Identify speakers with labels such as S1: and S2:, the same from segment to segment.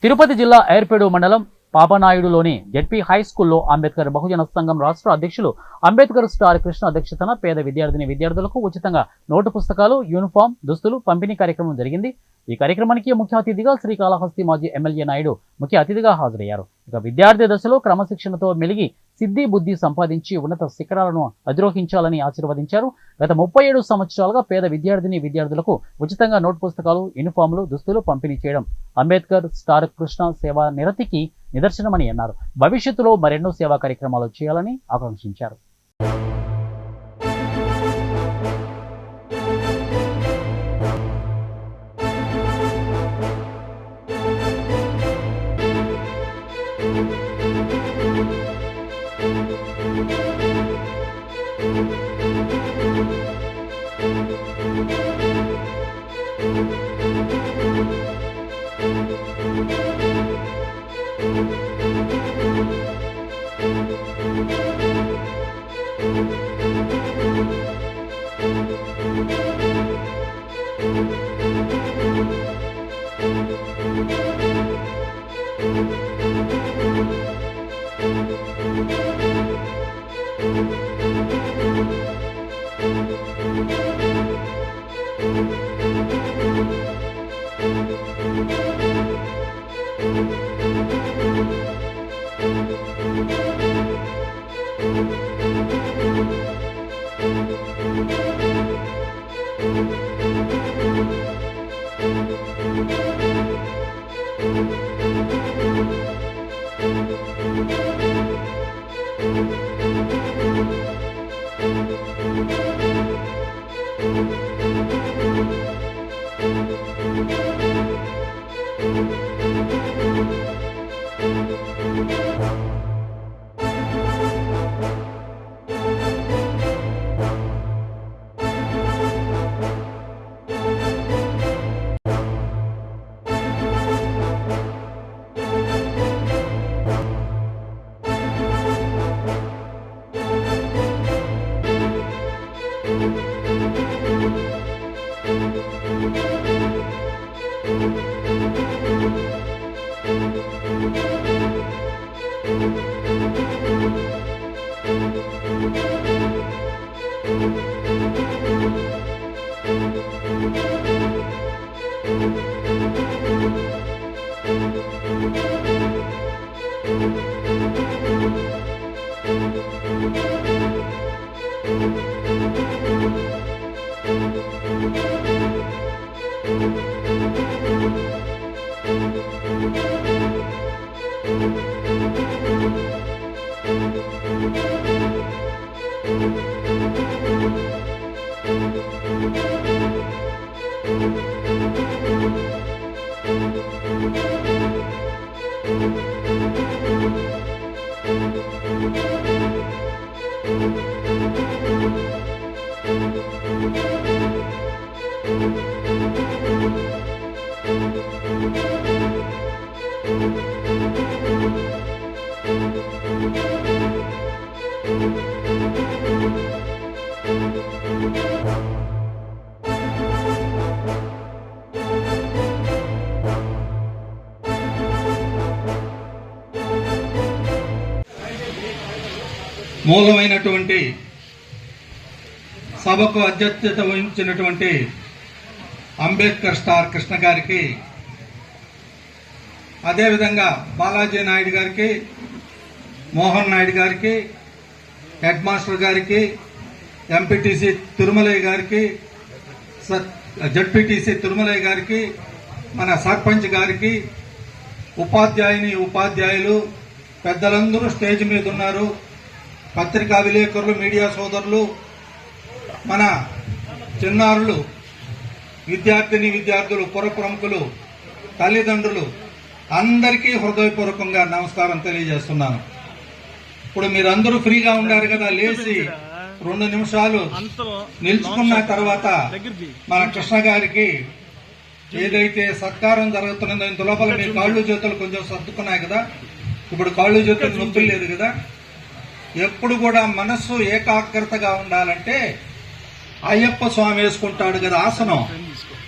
S1: తిరుపతి జిల్లా ఏర్పేడు మండలం పాపనాయుడులోని ZP high స్కూల్లో అంబేద్కర్ బహుజన సంఘం రాష్ట్ర అధ్యక్షులు అంబేద్కర్ స్టార్ కృష్ణ అధ్యక్షతన పేద విద్యార్థులకు ఉచితంగా నోటు పుస్తకాలు, యూనిఫామ్, దుస్తులు పంపిణీ కార్యక్రమం జరిగింది. ఈ కార్యక్రమానికి ముఖ్య అతిథిగా శ్రీకాళహస్తి మాజీ ఎమ్మెల్యే నాయుడు ముఖ్య అతిథిగా హాజరయ్యారు. ఇక విద్యార్థి దశలో క్రమశిక్షణతో మెలిగి సిద్ధి బుద్ధి సంపాదించి ఉన్నత శిఖరాలను అధిరోహించాలని ఆశీర్వదించారు. గత 37 సంవత్సరాలుగా పేద విద్యార్థులకు ఉచితంగా నోటు పుస్తకాలు, యూనిఫామ్లు, దుస్తులు పంపిణీ చేయడం అంబేద్కర్ స్టార్ కృష్ణ సేవా నిరతికి నిదర్శనమని అన్నారు. భవిష్యత్తులో మరెన్నో సేవా కార్యక్రమాలు చేయాలని ఆకాంక్షించారు.
S2: మూలమైనటువంటి సభకు అధ్యక్షత వహించినటువంటి అంబేద్కర్ స్టార్ కృష్ణ గారికి, అదేవిధంగా బాలాజీ నాయుడు గారికి, మోహన్ నాయుడు గారికి, హెడ్ మాస్టర్ గారికి, ఎంపీటీసీ తిరుమలయ్య గారికి, జడ్పీటీసీ తిరుమలయ్య గారికి, మన సర్పంచ్ గారికి, ఉపాధ్యాయులు పెద్దలందరూ స్టేజ్ మీద ఉన్నారు. పత్రికా విలేకరులు, మీడియా సోదరులు, మన చిన్నారులు, విద్యార్థులు, పుర ప్రముఖులు, తల్లిదండ్రులు అందరికీ హృదయపూర్వకంగా నమస్కారం తెలియజేస్తున్నాను. ఇప్పుడు మీరందరూ ఫ్రీగా ఉన్నారు కదా, లేచి 2 నిమిషాలు నిల్చుకున్న తర్వాత మన కృష్ణ గారికి ఏదైతే సత్కారం జరుగుతున్నదో ఇంత లోపల మీ కాళ్ళు చేతులు కొంచెం సర్దుకున్నాయి కదా, ఇప్పుడు కాళ్ళు చేతులు నొప్పి లేదు కదా. ఎప్పుడు కూడా మనస్సు ఏకాగ్రతగా ఉండాలంటే అయ్యప్ప స్వామి వేసుకుంటాడు కదా ఆసనం,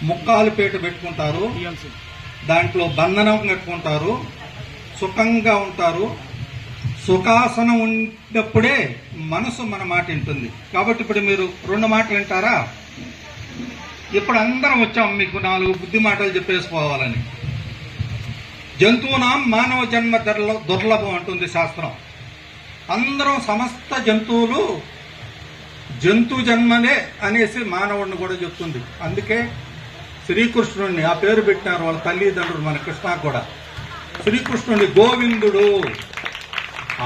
S2: ముక్కాలు పేటు పెట్టుకుంటారు. దాంట్లో బంధనం కట్టుకుంటారు, సుఖంగా ఉంటారు. సుఖాసనం ఉన్నప్పుడే మనసు మన మాట వింటుంది. కాబట్టి ఇప్పుడు మీరు 2 మాటలు వింటారా? ఇప్పుడు అందరం వచ్చాం మీకు 4 బుద్ధి మాటలు చెప్పేసుకోవాలని. జంతువునాం మానవ జన్మ దుర్లభం అంటుంది శాస్త్రం. అందరం సమస్త జంతువులు జంతు జన్మలే అనేసి మానవుడిని కూడా చెప్తుంది. అందుకే శ్రీకృష్ణుడిని ఆ పేరు పెట్టినారు వాళ్ళ తల్లిదండ్రులు, మన కృష్ణ కూడా. శ్రీకృష్ణుడి గోవిందుడు,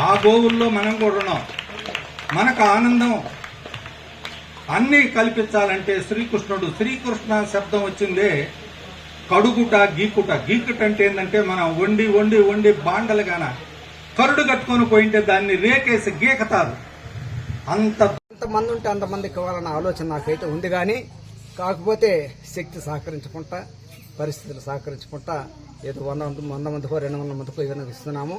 S2: ఆ గోవుల్లో మనం కూడా ఉన్నాం. మనకు ఆనందం అన్నీ కల్పించాలంటే శ్రీకృష్ణుడు. శ్రీకృష్ణ శబ్దం వచ్చిందే కడుగుట, గీకుట. గీకుట అంటే ఏంటంటే మనం వండి వండి వండి బాండలుగాన కరుడు కట్టుకొని పోయింటే దాన్ని రేకేసి గీకతారు.
S3: ఎంతమంది ఉంటే అంతమందికి ఇవ్వాలన్న ఆలోచన నాకైతే ఉంది. కానీ కాకపోతే శక్తి సహకరించుకుంటా, పరిస్థితులు సహకరించుకుంటా ఏదో 100 మందికో 200 మందికో ఏదైనా ఇస్తున్నాము.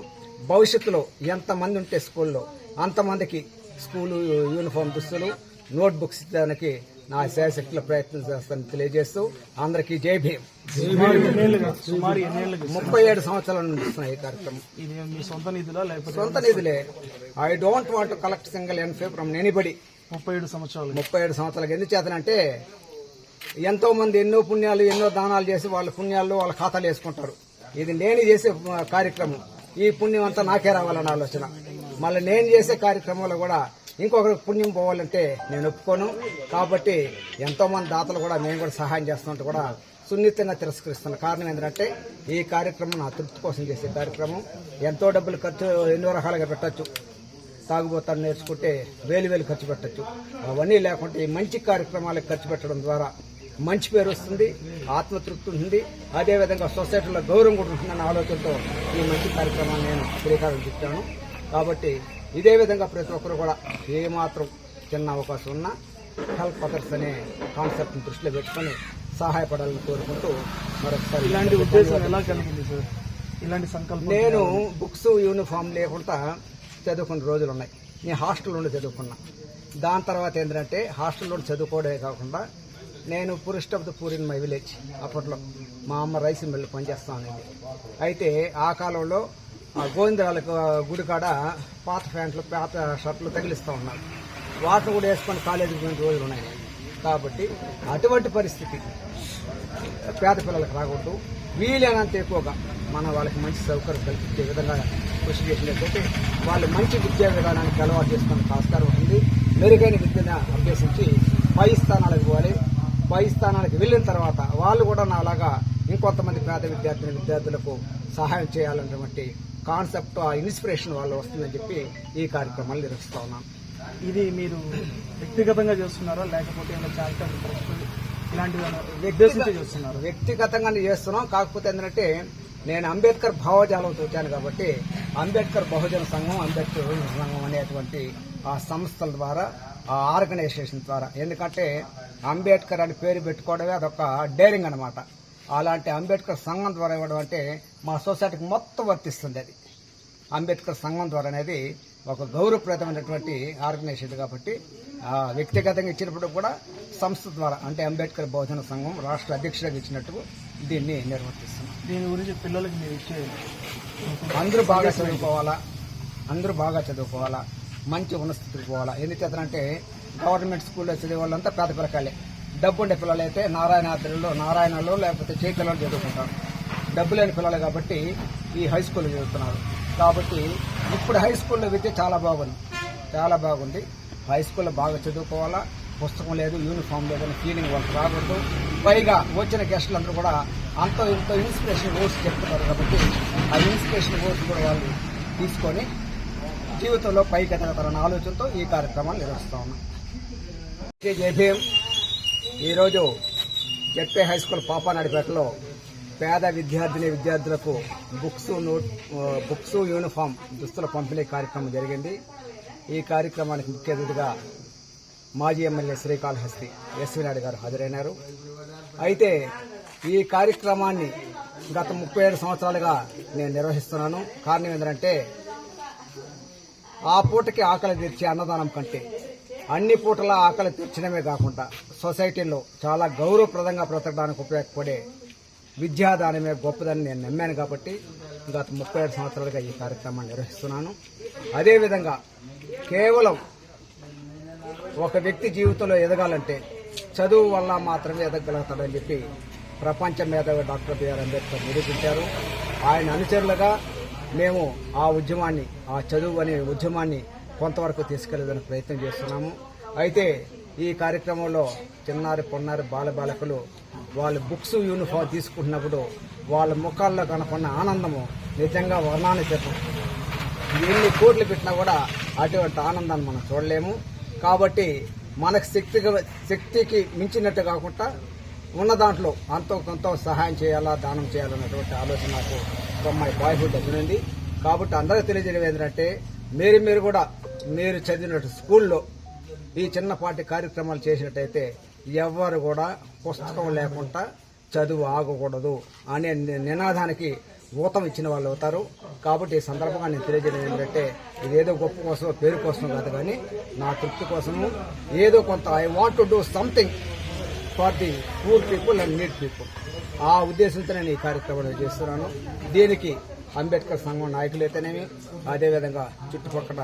S3: భవిష్యత్తులో ఎంతమంది ఉంటే స్కూల్లో అంతమందికి స్కూలు యూనిఫామ్ దుస్తులు, నోట్ బుక్స్ ఇచ్చడానికి నా శాయశక్తిలో ప్రయత్నం చేస్తానని తెలియజేస్తూ అందరికీ జై భీమ్. 37 సంవత్సరాల నుండి ఇస్తున్నా ఈ కార్యక్రమం.
S4: సొంత నిధులా లేకపోతే
S3: సొంత నిధులే. I don't want to collect single ఎన్ఫే ఫ్రమ్ ఎనీబడి.
S4: 37 సంవత్సరాలు.
S3: 37 సంవత్సరాలకు ఎందుకు చేతనంటే ఎంతో మంది ఎన్నో పుణ్యాలు ఎన్నో దానాలు చేసి వాళ్ళ పుణ్యాల్లో వాళ్ళ ఖాతాలు వేసుకుంటారు. ఇది నేను చేసే కార్యక్రమం. ఈ పుణ్యం అంతా నాకే రావాలన్న ఆలోచన. మళ్ళీ నేను చేసే కార్యక్రమంలో కూడా ఇంకొకరికి పుణ్యం పోవాలంటే నేను ఒప్పుకోను. కాబట్టి ఎంతో మంది దాతలు కూడా మేము కూడా సహాయం చేస్తున్నట్టు కూడా సున్నితంగా తిరస్కరిస్తున్న కారణం ఏంటంటే ఈ కార్యక్రమం నా తృప్తి కోసం చేసే కార్యక్రమం. ఎంతో డబ్బులు ఖర్చు ఎన్నో రకాలుగా పెట్టచ్చు. తాగుబోతాను నేర్చుకుంటే వేలు ఖర్చు పెట్టచ్చు. అవన్నీ లేకుంటే ఈ మంచి కార్యక్రమాలకు ఖర్చు పెట్టడం ద్వారా మంచి పేరు వస్తుంది, ఆత్మతృప్తి ఉంటుంది, అదేవిధంగా సొసైటీలో గౌరవం కూడా ఉంటుందన్న ఆలోచనతో ఈ మంచి కార్యక్రమాన్ని నేను శ్రీకారం చుట్టాను. కాబట్టి ఇదే విధంగా ప్రతి ఒక్కరు కూడా ఏమాత్రం చిన్న అవకాశం ఉన్నా హెల్ప్ అదర్స్ అనే కాన్సెప్ట్ని దృష్టిలో పెట్టుకుని సహాయపడాలని కోరుకుంటూ మరొకసారి
S4: ఇలాంటి ఉద్దేశం ఎలా కలిగింది సార్? ఇలాంటి సంకల్పం
S3: నేను బుక్స్ యూనిఫామ్ లేకుండా చదువుకున్న రోజులు ఉన్నాయి. నేను హాస్టల్ చదువుకున్నా. దాని తర్వాత ఏంటంటే హాస్టల్లో చదువుకోవడమే కాకుండా నేను poorest of the poor in my village. అప్పట్లో మా అమ్మ రైస్ మిల్లు పనిచేస్తాను. అయితే ఆ కాలంలో గోవిందరాలకు గుడి కాడ పాత ప్యాంట్లు పాత షర్ట్లు తగిలిస్తూ ఉన్నారు. వాటిని కూడా వేసుకొని కాలేజీకి పోయిన రోజులు ఉన్నాయి. కాబట్టి అటువంటి పరిస్థితి పేద పిల్లలకు రాకూడదు. వీలైనంత ఎక్కువగా మనం వాళ్ళకి మంచి సౌకర్యం కల్పించే విధంగా కృషి చేసినట్లయితే వాళ్ళు మంచి విద్యా విధానానికి అలవాటు చేసుకునే ఆస్కారం ఉంటుంది. మెరుగైన విద్యను అభ్యసించి పై స్థానాలకు పోవాలి. పై స్థానాలకు వెళ్ళిన తర్వాత వాళ్ళు కూడా నాలాగా ఇంకొంతమంది పేద విద్యార్థులకు సహాయం చేయాలన్నటువంటి కాన్సెప్ట్, ఆ ఇన్స్పిరేషన్ వాళ్ళు వస్తుందని చెప్పి ఈ కార్యక్రమాలు నిర్వహిస్తా ఉన్నాం.
S4: ఇది మీరు వ్యక్తిగతంగా చేస్తున్నారా లేకపోతే చారిటబుల్ ట్రస్ట్ ఇలాంటివి ఉద్దేశించి చేస్తున్నారా?
S3: వ్యక్తిగతంగానే చేస్తున్నాం. కాకపోతే ఏంటంటే నేను అంబేద్కర్ భావజాలం చూచాను కాబట్టి అంబేద్కర్ బహుజన సంఘం, అంబేద్కర్ సంఘం అనేటువంటి ఆ సంస్థల ద్వారా, ఆ ఆర్గనైజేషన్ ద్వారా, ఎందుకంటే అంబేద్కర్ అని పేరు పెట్టుకోవడమే అదొక డేరింగ్ అనమాట. అలాంటి అంబేద్కర్ సంఘం ద్వారా ఇవ్వడం అంటే మా సొసైటీకి మొత్తం వర్తిస్తుంది. అది అంబేద్కర్ సంఘం ద్వారా అనేది ఒక గౌరవప్రదమైనటువంటి ఆర్గనైజేషన్ కాబట్టి వ్యక్తిగతంగా ఇచ్చినప్పుడు కూడా సంస్థ ద్వారా అంటే అంబేద్కర్ బహుజన సంఘం రాష్ట్ర అధ్యక్షుడిగా ఇచ్చినట్టు దీన్ని నిర్వర్తిస్తున్నాం.
S4: దీని గురించి పిల్లలకి మీరు ఇచ్చే
S3: అందరూ బాగా చదువుకోవాలా, మంచి ఉన్నస్థితికి పోవాలా. ఎందుచేతనంటే గవర్నమెంట్ స్కూల్లో చదివే వాళ్ళంతా పేద పిల్లకాయలే. డబ్బు ఉండే పిల్లలు అయితే నారాయణలో లేకపోతే చేకల్లో చదువుకుంటారు. డబ్బు లేని పిల్లలు కాబట్టి ఈ హై స్కూల్లో చదువుతున్నారు. కాబట్టి ఇప్పుడు హై స్కూల్లో విద్య చాలా బాగుంది. హై స్కూల్లో బాగా చదువుకోవాలా. పుస్తకం లేదు, యూనిఫామ్ లేదని ఫీలింగ్ వాళ్ళకి రాకూడదు. పైగా వచ్చిన గెస్టులందరూ కూడా అంతో ఇంతో ఇన్స్పిరేషన్ వర్డ్స్ చెప్తున్నారు కాబట్టి ఆ ఇన్స్పిరేషన్ వర్డ్స్ కూడా వాళ్ళు తీసుకొని జీవితంలో పైకి ఎదగతారన్న ఆలోచనతో ఈ కార్యక్రమాన్ని నిర్వహిస్తా ఉన్నాం. జై భీమ్. ఈరోజు జెడ్పీ హై స్కూల్ పాపానాయుడుపేటలో పేద విద్యార్థులకు బుక్స్ యూనిఫామ్ దుస్తుల పంపిణీ కార్యక్రమం జరిగింది. ఈ కార్యక్రమానికి ముఖ్య అతిథిగా మాజీ ఎమ్మెల్యే శ్రీకాళహస్తి ఎస్వి నాయుడు గారు హాజరైనారు. అయితే ఈ కార్యక్రమాన్ని గత 37 సంవత్సరాలుగా నేను నిర్వహిస్తున్నాను. కారణం ఏంటంటే ఆ పూటకి ఆకలి తీర్చే అన్నదానం కంటే అన్ని పూటల ఆకలి తీర్చడమే కాకుండా సొసైటీలో చాలా గౌరవప్రదంగా బ్రతకడానికి ఉపయోగపడే విద్యాదానమే గొప్పదని నేను నమ్మాను కాబట్టి గత 37 సంవత్సరాలుగా ఈ కార్యక్రమాన్ని నిర్వహిస్తున్నాను. అదేవిధంగా కేవలం ఒక వ్యక్తి జీవితంలో ఎదగాలంటే చదువు వల్ల మాత్రమే ఎదగలుగుతాడని చెప్పి ప్రపంచ మేధావి డాక్టర్ బిఆర్ అంబేద్కర్ నిరూపించారు. ఆయన అనుచరులుగా మేము ఆ ఉద్యమాన్ని, ఆ చదువు అనే ఉద్యమాన్ని కొంతవరకు తీసుకెళ్లేదని ప్రయత్నం చేస్తున్నాము. అయితే ఈ కార్యక్రమంలో చిన్నారి పొన్నారి బాలబాలికలు వాళ్ళు బుక్స్ యూనిఫామ్ తీసుకుంటున్నప్పుడు వాళ్ళ ముఖాల్లో కనపడిన ఆనందము నిజంగా వర్ణానితీతం. ఎన్ని కోట్లు పెట్టినా కూడా అటువంటి ఆనందాన్ని మనం చూడలేము. కాబట్టి మనకు శక్తికి మించినట్టు కాకుండా ఉన్న దాంట్లో అంతో కొంత సహాయం చేయాలా, దానం చేయాలన్నటువంటి ఆలోచన నాకు ఫ్రమ్ మై బాయ్హుడ్ వచ్చింది. కాబట్టి అందరూ తెలియజేయడం ఏంటంటే మీరు కూడా మీరు చదివినట్టు స్కూల్లో ఈ చిన్నపాటి కార్యక్రమాలు చేసినట్టయితే ఎవ్వరు కూడా పుస్తకం లేకుండా చదువు ఆగకూడదు అనే నినాదానికి ఊతం ఇచ్చిన వాళ్ళు అవుతారు. కాబట్టి ఈ సందర్భంగా నేను తెలియజేయడం ఏంటంటే ఇదేదో గొప్ప కోసం పేరు కోసం కాదు, కానీ నా తృప్తి కోసము ఏదో కొంత I want to do something for the poor people and need people. ఆ ఉద్దేశంతో నేను ఈ కార్యక్రమాన్ని చేస్తున్నాను. దీనికి అంబేద్కర్ సంఘం నాయకులైతేనేమి, అదేవిధంగా చుట్టుపక్కల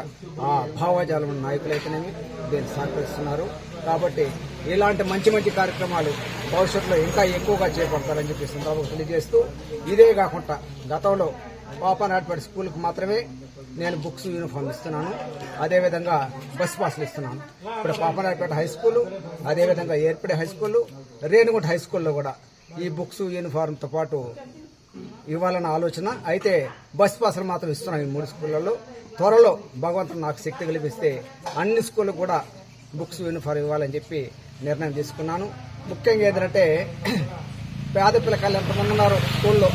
S3: ఆ భావజాలం ఉన్న నాయకులైతేనేమి దీన్ని సహకరిస్తున్నారు. కాబట్టి ఇలాంటి మంచి మంచి కార్యక్రమాలు భవిష్యత్తులో ఇంకా ఎక్కువగా చేపడతారని చెప్పి సందర్భంగా తెలియజేస్తూ, ఇదే కాకుండా గతంలో పాపనాయుడుపేట స్కూల్కి మాత్రమే నేను బుక్స్ యూనిఫామ్ ఇస్తున్నాను, అదేవిధంగా బస్ పాస్లు ఇస్తున్నాను. ఇప్పుడు పాపనాయుడుపేట హై స్కూలు, అదేవిధంగా ఏర్పడే హై స్కూలు, రేణిగుంట హై స్కూల్లో కూడా ఈ బుక్స్ యూనిఫామ్తో పాటు ఇవ్వాలన్న ఆలోచన. అయితే బస్ పాసులు మాత్రం ఇస్తున్నాం ఈ 3 స్కూళ్లలో. త్వరలో భగవంతుడు నాకు శక్తి కల్పిస్తే అన్ని స్కూళ్ళకు కూడా బుక్స్ యూనిఫామ్ ఇవ్వాలని చెప్పి నిర్ణయం తీసుకున్నాను. ముఖ్యంగా ఏంటంటే పేద పిల్లకాయలు ఎంతమంది ఉన్నారు స్కూల్లో,